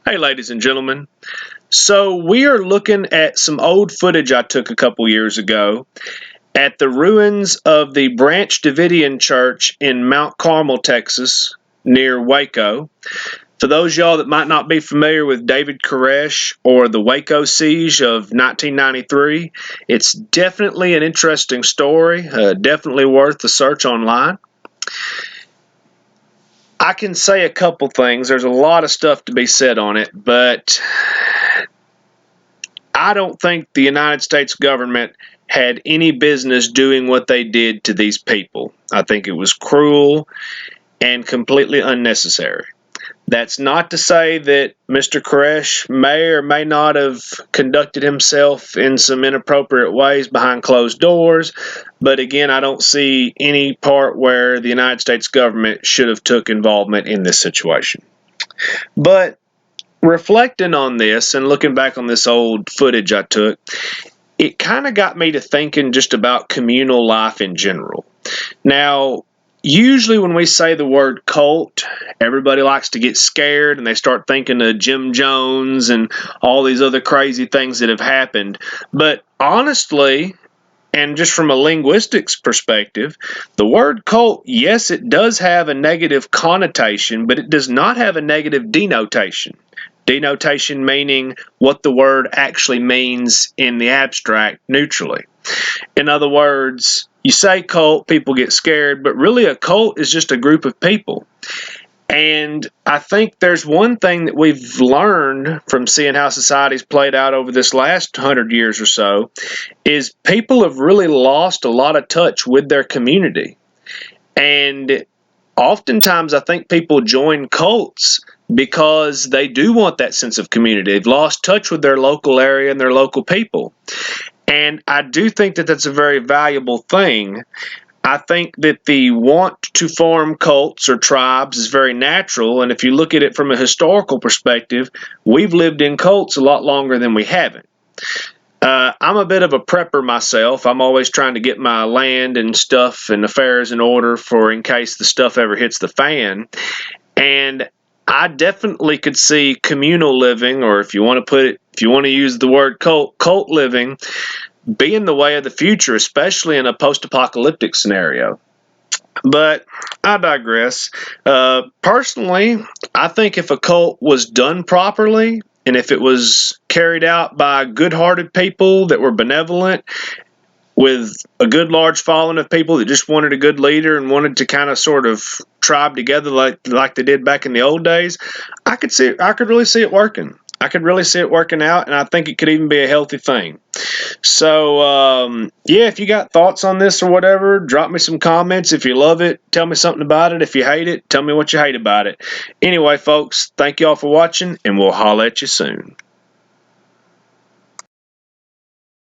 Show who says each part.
Speaker 1: Hey, ladies and gentlemen. So, we are looking at some old footage I took a couple years ago at the ruins of the Branch Davidian Church in Mount Carmel, Texas, near Waco. For those y'all that might not be familiar with David Koresh or the Waco siege of 1993, it's definitely an interesting story, definitely worth the search online. I can say a couple things. There's a lot of stuff to be said on it, but I don't think the United States government had any business doing what they did to these people. I think it was cruel and completely unnecessary. That's not to say that Mr. Koresh may or may not have conducted himself in some inappropriate ways behind closed doors, but again, I don't see any part where the United States government should have took involvement in this situation. But reflecting on this and looking back on this old footage I took, it kind of got me to thinking just about communal life in general. Now, usually when we say the word cult, everybody likes to get scared and they start thinking of Jim Jones and all these other crazy things that have happened. But honestly, and just from a linguistics perspective, the word cult, yes, it does have a negative connotation, but it does not have a negative denotation. Denotation meaning what the word actually means in the abstract neutrally. In other words, you say cult, people get scared, but really a cult is just a group of people. And I think there's one thing that we've learned from seeing how society's played out over this last 100 years or so is people have really lost a lot of touch with their community. And oftentimes I think people join cults because they do want that sense of community. They've lost touch with their local area and their local people. And I do think that that's a very valuable thing. I think that the want to form cults or tribes is very natural. And if you look at it from a historical perspective, we've lived in cults a lot longer than we haven't. I'm a bit of a prepper myself. I'm always trying to get my land and stuff and affairs in order for in case the stuff ever hits the fan. And I definitely could see communal living, or if you want to use the word cult living, being the way of the future, especially in a post-apocalyptic scenario. But I digress. Personally, I think if a cult was done properly, and if it was carried out by good-hearted people that were benevolent, with a good large following of people that just wanted a good leader and wanted to kind of sort of tribe together like they did back in the old days, I could really see it working. I could really see it working out, and I think it could even be a healthy thing. So, yeah, if you got thoughts on this or whatever, drop me some comments. If you love it, tell me something about it. If you hate it, tell me what you hate about it. Anyway, folks, thank y'all for watching, and we'll holler at you soon.